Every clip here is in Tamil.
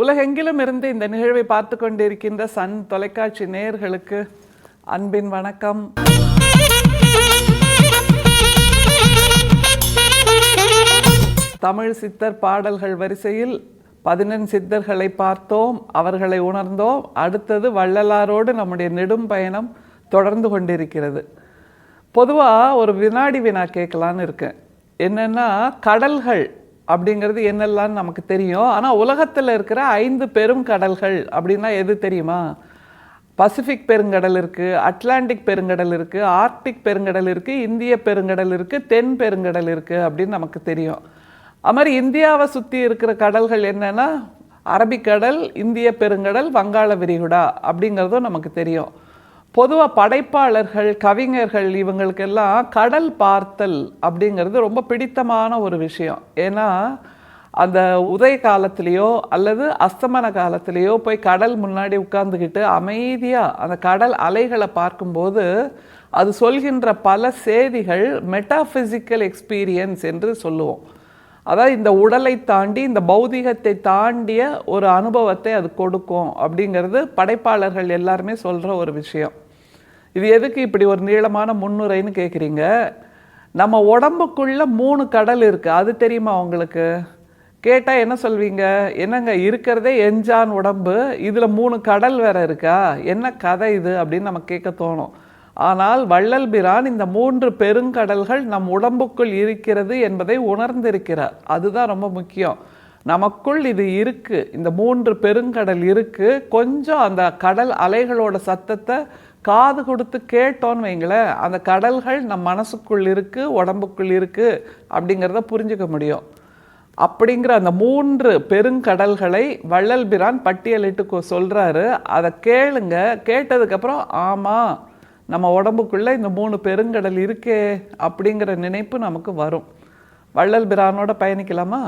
உலகெங்கிலும் இருந்து இந்த நிகழ்வை பார்த்து கொண்டிருக்கின்ற சன் தொலைக்காட்சி நேயர்களுக்கு அன்பின் வணக்கம். தமிழ் சித்தர் பாடல்கள் வரிசையில் 14 சித்தர்களை பார்த்தோம், அவர்களை உணர்ந்தோம். அடுத்தது வள்ளலாரோடு நம்முடைய நெடும் பயணம் தொடர்ந்து கொண்டிருக்கிறது. பொதுவாக ஒரு வினாடி வினா கேட்கலான்னு இருக்கேன். என்னென்னா, கடல்கள் அப்படிங்கிறது என்னெல்லாம் நமக்கு தெரியும். ஆனால் உலகத்தில் இருக்கிற 5 பெரும் கடல்கள் அப்படின்னா எது தெரியுமா? பசிபிக் பெருங்கடல் இருக்குது, அட்லாண்டிக் பெருங்கடல் இருக்குது, ஆர்க்டிக் பெருங்கடல் இருக்குது, இந்திய பெருங்கடல் இருக்குது, தென் பெருங்கடல் இருக்குது அப்படின்னு நமக்கு தெரியும். அது மாதிரி இந்தியாவை சுற்றி இருக்கிற கடல்கள் என்னென்னா அரபிக்கடல், இந்திய பெருங்கடல், வங்காள விரிகுடா அப்படிங்கிறதும் நமக்கு தெரியும். பொதுவாக படைப்பாளர்கள், கவிஞர்கள் இவங்களுக்கெல்லாம் கடல் பார்த்தல் அப்படிங்கிறது ரொம்ப பிடித்தமான ஒரு விஷயம். ஏன்னா அந்த உதய காலத்திலேயோ அல்லது அஸ்தமன காலத்திலேயோ போய் கடல் முன்னாடி உட்கார்ந்துக்கிட்டு அமைதியாக அந்த கடல் அலைகளை பார்க்கும்போது அது சொல்கின்ற பல செய்திகள் மெட்டாஃபிசிக்கல் எக்ஸ்பீரியன்ஸ் என்று சொல்லுவோம். அதாவது இந்த உடலை தாண்டி, இந்த பௌதிகத்தை தாண்டிய ஒரு அனுபவத்தை அது கொடுக்கும் அப்படிங்கிறது படைப்பாளர்கள் எல்லாருமே சொல்கிற ஒரு விஷயம். இது எதுக்கு இப்படி ஒரு நீளமான முன்னுரைன்னு கேட்குறீங்க? நம்ம உடம்புக்குள்ள 3 கடல் இருக்குது, அது தெரியுமா உங்களுக்கு? கேட்டால் என்ன சொல்வீங்க? என்னங்க இருக்கிறதே எஞ்சான் உடம்பு, இதில் 3 கடல் வேற இருக்கா, என்ன கதை இது அப்படின்னு நம்ம கேட்க தோணும். ஆனால் வள்ளல் பிரான் இந்த 3 பெருங்கடல்கள் நம் உடம்புக்குள் இருக்கிறது என்பதை உணர்ந்திருக்கிறார். அதுதான் ரொம்ப முக்கியம். நமக்குள் இது இருக்குது, இந்த 3 பெருங்கடல் இருக்குது. கொஞ்சம் அந்த கடல் அலைகளோட சத்தத்தை காது கொடுத்து கேட்டோன்னு வைங்களேன், அந்த கடல்கள் நம் மனசுக்குள் இருக்குது, உடம்புக்குள் இருக்குது அப்படிங்கிறத புரிஞ்சுக்க முடியும். அப்படிங்கிற அந்த 3 பெருங்கடல்களை வள்ளல் பிரான் பட்டியலிட்டு சொல்கிறாரு. அதை கேளுங்க. கேட்டதுக்கப்புறம் ஆமாம், நம்ம உடம்புக்குள்ளே இந்த 3 பெருங்கடல் இருக்கே அப்படிங்கிற நினைப்பு நமக்கு வரும். வள்ளல் பிரானோட பயணிக்கலாமா?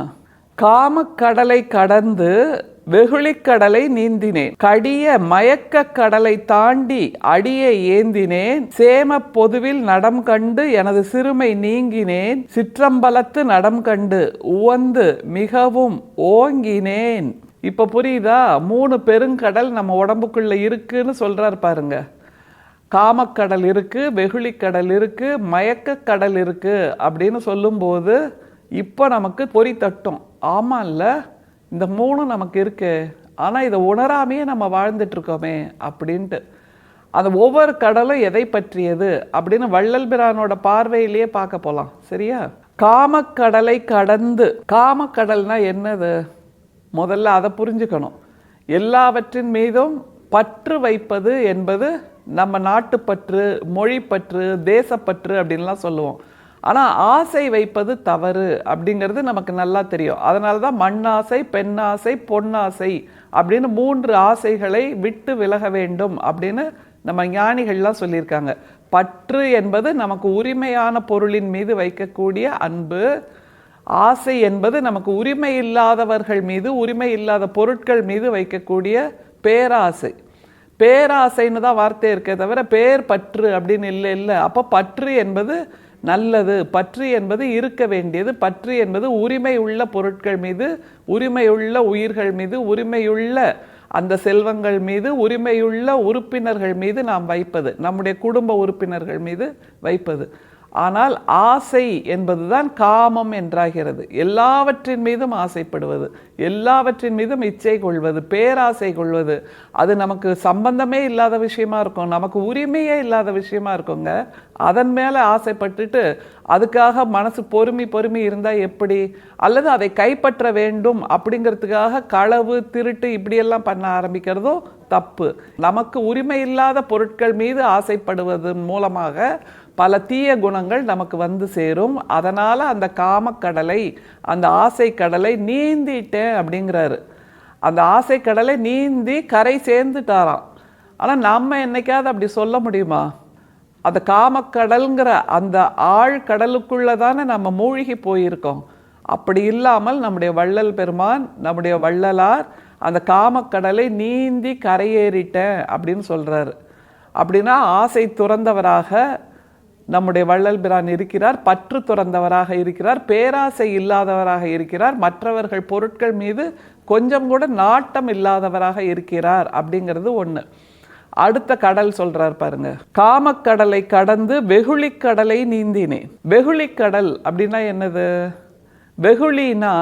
காமக்கடலை கடந்து வெகுளிக்கடலை நீந்தினேன், கடிய மயக்க கடலை தாண்டி அடியை ஏந்தினேன், சேம பொதுவில் நடம் கண்டு எனது சிறுமை நீங்கினேன், சிற்றம்பலத்து நடம் கண்டு உவந்து மிகவும் ஓங்கினேன். இப்போ புரியுதா? 3 பெருங்கடல் நம்ம உடம்புக்குள்ள இருக்குன்னு சொல்றாரு பாருங்க. காமக்கடல் இருக்கு, வெகுளிக்கடல் இருக்கு, மயக்க கடல் இருக்கு அப்படின்னு சொல்லும்போது இப்போ நமக்கு பொறி தட்டும். ஆமாம் இல்லை, இந்த 3 நமக்கு இருக்கு, ஆனால் இதை உணராமையே நம்ம வாழ்ந்துட்டுருக்கோமே அப்படின்ட்டு. அந்த ஒவ்வொரு கடலும் எதை பற்றியது அப்படின்னு வள்ளல் பிரானோட பார்வையிலேயே பார்க்க போகலாம். சரியா? காமக்கடலை கடந்து, காமக்கடல்னா என்னது? முதல்ல அதை புரிஞ்சுக்கணும். எல்லாவற்றின் மீதும் பற்று வைப்பது என்பது நம்ம நாட்டுப்பற்று, மொழிப்பற்று, தேசப்பற்று அப்படின்லாம் சொல்லுவோம். ஆனால் ஆசை வைப்பது தவறு அப்படிங்கிறது நமக்கு நல்லா தெரியும். அதனால தான் மண்ணாசை, பெண்ணாசை, பொன்னாசை அப்படின்னு 3 ஆசைகளை விட்டு விலக வேண்டும் அப்படின்னு நம்ம ஞானிகள்லாம் சொல்லியிருக்காங்க. பற்று என்பது நமக்கு உரிமையான பொருளின் மீது வைக்கக்கூடிய அன்பு. ஆசை என்பது நமக்கு உரிமை இல்லாதவர்கள் மீது, உரிமை இல்லாத பொருட்கள் மீது வைக்கக்கூடிய பேராசை. பேராசைன்னு தான் வார்த்தை இருக்கே தவிர பேர் பற்று அப்படின்னு இல்லை. அப்போ பற்று என்பது நல்லது, பற்று என்பது இருக்க வேண்டியது, பற்று என்பது உரிமை உள்ள பொருட்கள் மீது, உரிமையுள்ள உயிர்கள் மீது, உரிமையுள்ள அந்த செல்வங்கள் மீது, உரிமையுள்ள உறுப்பினர்கள் மீது நாம் வைப்பது, நம்முடைய குடும்ப உறுப்பினர்கள் மீது வைப்பது. ஆனால் ஆசை என்பதுதான் காமம் என்றாகிறது. எல்லாவற்றின் மீதும் ஆசைப்படுவது, எல்லாவற்றின் மீதும் இச்சை கொள்வது, பேராசை கொள்வது. அது நமக்கு சம்பந்தமே இல்லாத விஷயமா இருக்கும், நமக்கு உரிமையே இல்லாத விஷயமா இருக்குங்க. அதன் மேலே ஆசைப்பட்டுட்டு அதுக்காக மனசு பொறுமி இருந்தால் எப்படி? அல்லது அதை கைப்பற்ற வேண்டும் அப்படிங்கிறதுக்காக களவு, திருட்டு இப்படியெல்லாம் பண்ண ஆரம்பிக்கிறதும் தப்பு. நமக்கு உரிமை இல்லாத பொருட்கள் மீது ஆசைப்படுவதன் மூலமாக பல தீய குணங்கள் நமக்கு வந்து சேரும். அதனால் அந்த காமக்கடலை, அந்த ஆசை கடலை நீந்திட்டேன் அப்படிங்கிறாரு. அந்த ஆசை கடலை நீந்தி கரை சேர்ந்துட்டாராம். ஆனால் நம்ம என்னைக்காவது அப்படி சொல்ல முடியுமா? அந்த காமக்கடல்ங்கிற அந்த ஆழ்கடலுக்குள்ளே தானே நம்ம மூழ்கி போயிருக்கோம். அப்படி இல்லாமல் நம்முடைய வள்ளல் பெருமான், நம்முடைய வள்ளலார் அந்த காமக்கடலை நீந்தி கரையேறிட்டேன் அப்படின்னு சொல்கிறாரு. அப்படின்னா ஆசை துறந்தவராக நம்முடைய வள்ளல் பிரான் இருக்கிறார், பற்று துறந்தவராக இருக்கிறார், பேராசை இல்லாதவராக இருக்கிறார், மற்றவர்கள் பொருட்கள் மீது கொஞ்சம் கூட நாட்டம் இல்லாதவராக இருக்கிறார் அப்படிங்கிறது ஒன்று. அடுத்த கடல் சொல்றார் பாருங்க, காமக்கடலை கடந்து வெகுளிக்கடலை நீந்தினேன். வெகுளிக்கடல் அப்படின்னா என்னது? வெகுளினா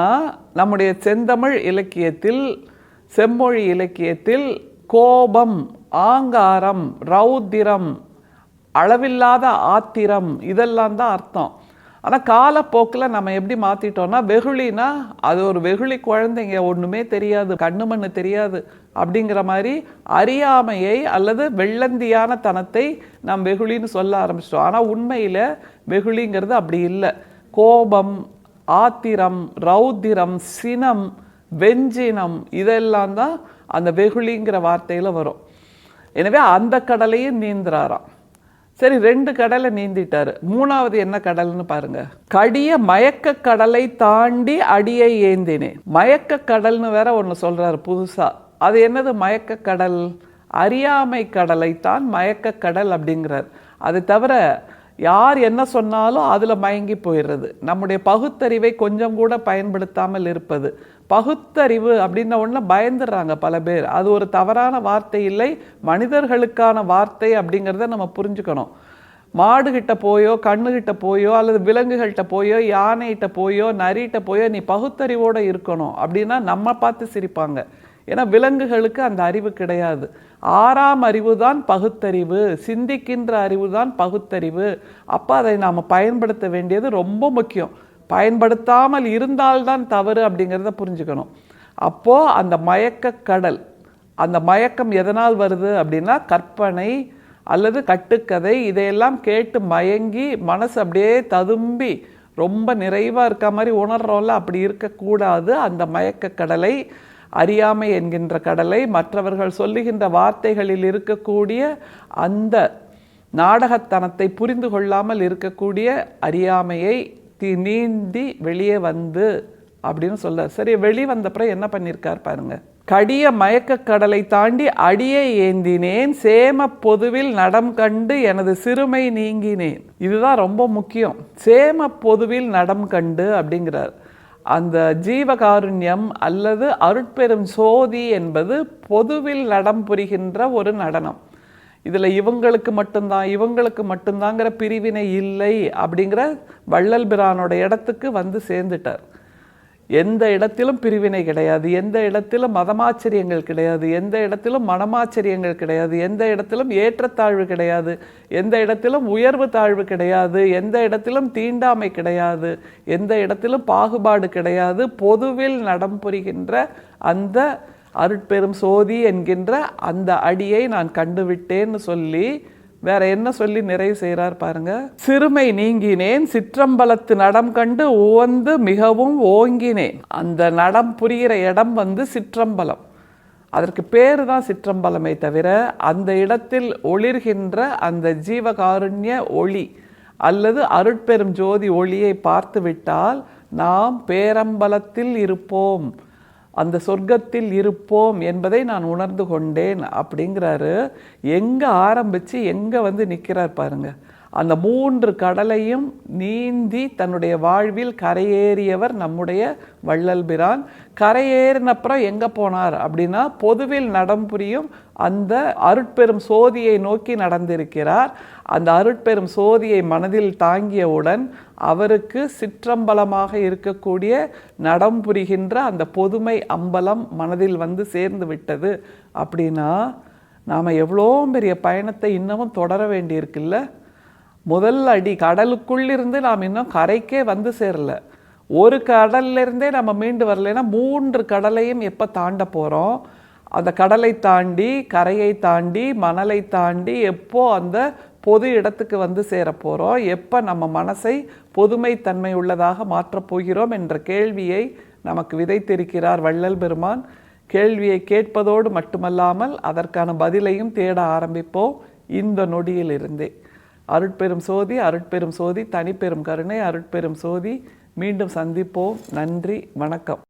நம்முடைய செந்தமிழ் இலக்கியத்தில், செம்மொழி இலக்கியத்தில் கோபம், ஆங்காரம், ரௌத்திரம், அளவில்லாத ஆத்திரம், இதெல்லாம் தான் அர்த்தம். ஆனால் காலப்போக்கில் நம்ம எப்படி மாற்றிட்டோம்னா, வெகுளினா அது ஒரு வெகுளி குழந்தைங்க, ஒன்றுமே தெரியாது, கண்ணு மண்ணு தெரியாது அப்படிங்கிற மாதிரி அறியாமையை அல்லது வெள்ளந்தியான தனத்தை நாம் வெகுளின்னு சொல்ல ஆரம்பிச்சிட்டோம். ஆனால் உண்மையில் வெகுளிங்கிறது அப்படி இல்லை. கோபம், ஆத்திரம், ரௌத்திரம், சினம், வெஞ்சினம், இதெல்லாம் தான் அந்த வெகுளிங்கிற வார்த்தையில் வரும். எனவே அந்த கடலையும் நீந்துறாராம். சரி, 2 கடலை நீந்திட்டாரு. 3வது என்ன கடல்னு பாருங்க. கடிய மயக்க கடலை தாண்டி அடியை ஏந்தினேன். மயக்க கடல்னு வேற ஒன்று சொல்றாரு புதுசா. அது என்னது மயக்க கடல்? அறியாமை கடலை தான் மயக்க கடல் அப்படிங்கிறார். அது தவிர யார் என்ன சொன்னாலும் அதில் மயங்கி போயிடுறது, நம்முடைய பகுத்தறிவை கொஞ்சம் கூட பயன்படுத்தாமல் இருப்பது. பகுத்தறிவு அப்படின்ன ஒன்று பயந்துடுறாங்க பல பேர். அது ஒரு தவறான வார்த்தை இல்லை, மனிதர்களுக்கான வார்த்தை அப்படிங்கிறத நம்ம புரிஞ்சுக்கணும். மாடுகிட்ட போயோ, கண்ணுகிட்ட போயோ, அல்லது விலங்குகள்கிட்ட போயோ, யானைகிட்ட போயோ, நரிகிட்ட போயோ நீ பகுத்தறிவோடு இருக்கணும் அப்படின்னா நம்ம பார்த்து சிரிப்பாங்க. ஏன்னா விலங்குகளுக்கு அந்த அறிவு கிடையாது. 6ஆம் அறிவு தான் பகுத்தறிவு, சிந்திக்கின்ற அறிவு தான் பகுத்தறிவு. அப்போ அதை நாம் பயன்படுத்த வேண்டியது ரொம்ப முக்கியம். பயன்படுத்தாமல் இருந்தால்தான் தவறு அப்படிங்கிறத புரிஞ்சுக்கணும். அப்போது அந்த மயக்க கடல், அந்த மயக்கம் எதனால் வருது அப்படின்னா கற்பனை அல்லது கட்டுக்கதை, இதையெல்லாம் கேட்டு மயங்கி மனசு அப்படியே ததும்பி ரொம்ப நிறைவாக இருக்க மாதிரி உணர்றோம்ல, அப்படி இருக்கக்கூடாது. அந்த மயக்க கடலை, அறியாமை என்கின்ற கடலை, மற்றவர்கள் சொல்லுகின்ற வார்த்தைகளில் இருக்கக்கூடிய அந்த நாடகத்தனத்தை புரிந்து கொள்ளாமல் இருக்கக்கூடிய அறியாமையை நீந்தி வெளியே வந்து அப்படின்னு சொல்ல. சரி, வெளியே வந்தப்புறம் என்ன பண்ணியிருக்கார் பாருங்க. கடிய மயக்க கடலை தாண்டி அடியை ஏந்தினேன், சேம பொதுவில் நடம் கண்டு எனது சிறுமை நீங்கினேன். இதுதான் ரொம்ப முக்கியம். சேம பொதுவில் நடம் கண்டு அப்படிங்கிறார். அந்த ஜீவகாருண்யம் அல்லது அருட்பெரும் சோதி என்பது பொதுவில் நடம் புரிகின்ற ஒரு நடனம். இதில் இவங்களுக்கு மட்டும்தாங்கிற பிரிவினை இல்லை அப்படிங்கிற வள்ளல் பிரானோட இடத்துக்கு வந்து சேர்ந்துட்டார். எந்த இடத்திலும் பிரிவினை கிடையாது, எந்த இடத்திலும் மதமாச்சரியங்கள் கிடையாது, எந்த இடத்திலும் மனமாச்சரியங்கள் கிடையாது, எந்த இடத்திலும் ஏற்றத்தாழ்வு கிடையாது, எந்த இடத்திலும் உயர்வு தாழ்வு கிடையாது, எந்த இடத்திலும் தீண்டாமை கிடையாது, எந்த இடத்திலும் பாகுபாடு கிடையாது. பொதுவில் நடம் புரிகின்ற அந்த அருட்பெரும் சோதி என்கின்ற அந்த அடியை நான் கண்டுவிட்டேன்னு சொல்லி வேற என்ன சொல்லி நிறைவு செய்கிறார் பாருங்க. சிறுமை நீங்கினேன், சிற்றம்பலத்து நடம் கண்டு உவந்து மிகவும் ஓங்கினேன். அந்த நடம் புரிகிற இடம் வந்து சிற்றம்பலம். அதற்கு பேரு தான் சிற்றம்பலமே தவிர அந்த இடத்தில் ஒளிர்கின்ற அந்த ஜீவகாருண்ய ஒளி அல்லது அருட்பெரும் ஜோதி ஒளியை பார்த்து விட்டால் நாம் பேரம்பலத்தில் இருப்போம், அந்த சொர்க்கத்தில் இருப்போம் என்பதை நான் உணர்ந்து கொண்டேன் அப்படிங்கிறாரு. எங்கே ஆரம்பித்து எங்கே வந்து நிற்கிறார் பாருங்க. அந்த 3 கடலையும் நீந்தி தன்னுடைய வாழ்வில் கரையேறியவர் நம்முடைய வள்ளல் பிரான். கரையேறினப்புறம் எங்கே போனார் அப்படின்னா பொதுவில் நடம் புரியும் அந்த அருட்பெரும் சோதியை நோக்கி நடந்திருக்கிறார். அந்த அருட்பெரும் சோதியை மனதில் தாங்கியவுடன் அவருக்கு சிற்றம்பலமாக இருக்கக்கூடிய நடம் புரிகின்ற அந்த பொதுமை அம்பலம் மனதில் வந்து சேர்ந்து விட்டது. அப்படின்னா நாம் எவ்வளோ பெரிய பயணத்தை இன்னமும் தொடர வேண்டியிருக்குல்ல. முதல் அடி கடலுக்குள்ளிருந்து நாம் இன்னும் கரைக்கே வந்து சேரல. ஒரு கடல்லிருந்தே நம்ம மீண்டு வரலைன்னா 3 கடலையும் எப்போ தாண்ட போகிறோம்? அந்த கடலை தாண்டி, கரையை தாண்டி, மணலை தாண்டி எப்போ அந்த பொது இடத்துக்கு வந்து சேர போகிறோம்? எப்போ நம்ம மனசை பொதுமை தன்மை உள்ளதாக மாற்றப் போகிறோம் என்ற கேள்வியை நமக்கு விதைத்திருக்கிறார் வள்ளல் பெருமான். கேள்வியை கேட்பதோடு மட்டுமல்லாமல் அதற்கான பதிலையும் தேட ஆரம்பிப்போம் இந்த நொடியிலிருந்தே. அருட்பெரும் சோதி, அருட்பெரும் சோதி, தனிப்பெரும் கருணை, அருட்பெரும் சோதி. மீண்டும் சந்திப்போம். நன்றி, வணக்கம்.